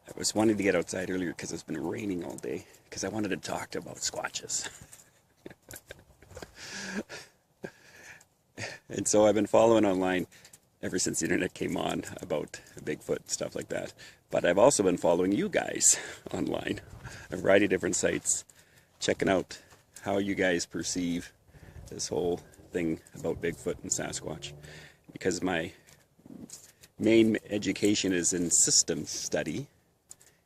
I was wanting to get outside earlier because it's been raining all day, because I wanted to talk about squatches. And so I've been following online ever since the internet came on about Bigfoot and stuff like that. But I've also been following you guys online, a variety of different sites, checking out how you guys perceive this whole thing about Bigfoot and Sasquatch. Because my main education is in systems study.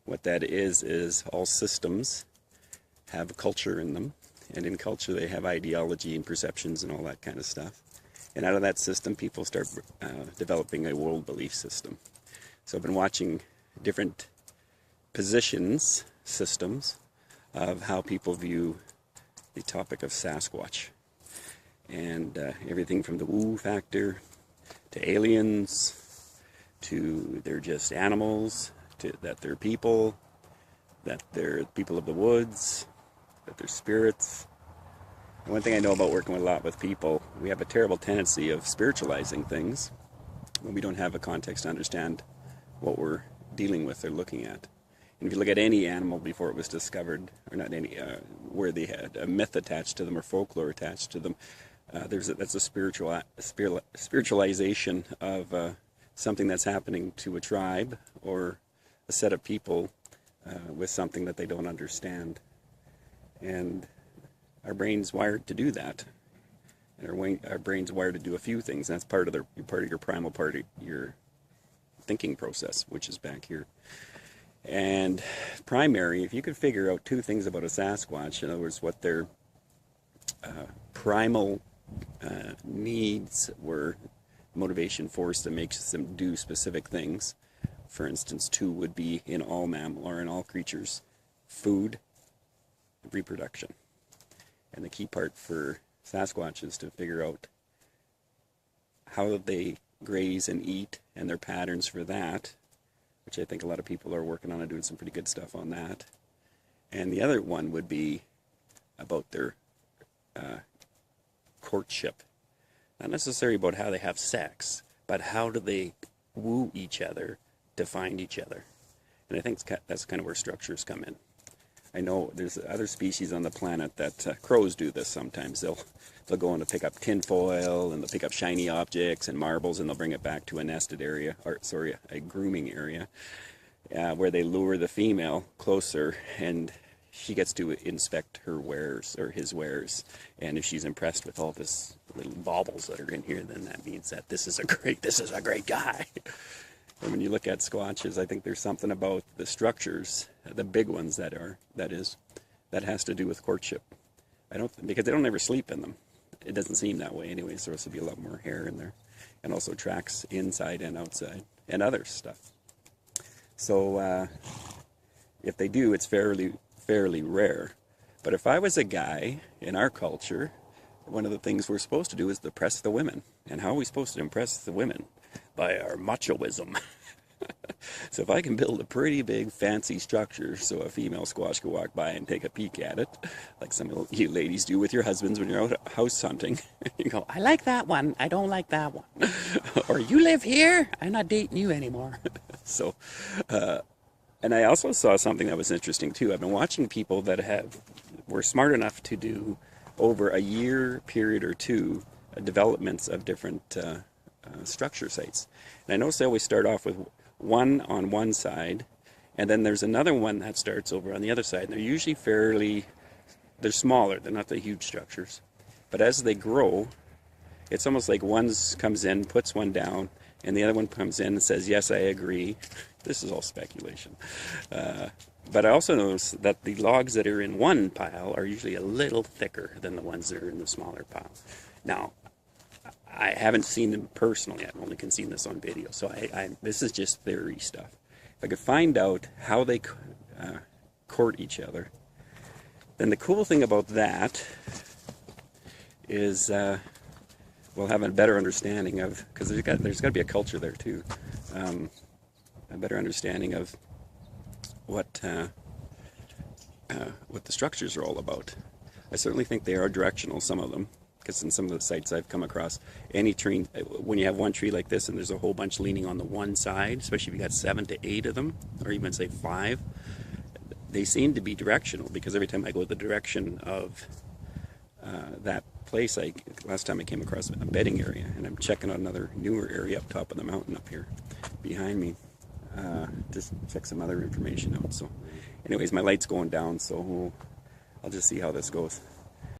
What that is all systems have a culture in them, and in culture they have ideology and perceptions and all that kind of stuff. And out of that system, people start developing a world belief system. So I've been watching different positions, systems, of how people view the topic of Sasquatch. And everything from the woo factor, to aliens, to they're just animals, to that they're people, that they're people of the woods, that they're spirits. One thing I know about working a lot with people, we have a terrible tendency of spiritualizing things when we don't have a context to understand what we're dealing with or looking at. And if you look at any animal before it was discovered, or not any, where they had a myth attached to them or folklore attached to them, that's a spiritualization of something that's happening to a tribe or a set of people with something that they don't understand. And our brain's wired to do that. And our brain's wired to do a few things. That's part of your primal part of your thinking process, which is back here. And primary, if you could figure out two things about a Sasquatch, in other words, what their primal needs were, motivation force that makes them do specific things. For instance, two would be in all mammal or in all creatures: food, reproduction. And the key part for Sasquatch is to figure out how they graze and eat and their patterns for that, which I think a lot of people are working on and doing some pretty good stuff on that. And the other one would be about their courtship. Not necessarily about how they have sex, but how do they woo each other to find each other. And I think that's kind of where structures come in. I know there's other species on the planet that crows do this sometimes. They'll go in to pick up tinfoil, and they'll pick up shiny objects and marbles, and they'll bring it back to a nested area, or sorry, a grooming area, where they lure the female closer, and she gets to inspect her wares, or his wares. And if she's impressed with all this little baubles that are in here, then that means that this is a great guy. And when you look at squatches, I think there's something about the structures, the big ones that has to do with courtship. Because they don't ever sleep in them. It doesn't seem that way anyway. There's supposed to be a lot more hair in there. And also tracks inside and outside, and other stuff. So if they do, it's fairly rare. But if I was a guy in our culture, one of the things we're supposed to do is to impress the women. And how are we supposed to impress the women? By our machoism. So if I can build a pretty big fancy structure so a female squash can walk by and take a peek at it, like some of you ladies do with your husbands when you're out house hunting, you go, I like that one, I don't like that one. Or you live here, I'm not dating you anymore. So, and I also saw something that was interesting too. I've been watching people that were smart enough to do over a year period or two developments of different structure sites. And I notice they always start off with one on one side, and then there's another one that starts over on the other side. And they're usually they're smaller, they're not the huge structures. But as they grow, it's almost like one comes in, puts one down, and the other one comes in and says, yes, I agree. This is all speculation. But I also notice that the logs that are in one pile are usually a little thicker than the ones that are in the smaller pile. Now, I haven't seen them personally. I've only seen this on video. So this is just theory stuff. If I could find out how they court each other, then the cool thing about that is we'll have a better understanding of, because there's got to be a culture there too, a better understanding of what the structures are all about. I certainly think they are directional, some of them. because in some of the sites I've come across, any tree, when you have one tree like this and there's a whole bunch leaning on the one side, especially if you got 7 to 8 of them, or even say 5, they seem to be directional, because every time I go the direction of that place, last time I came across a bedding area, and I'm checking out another newer area up top of the mountain up here behind me, just check some other information out. So anyways, my light's going down, so I'll just see how this goes.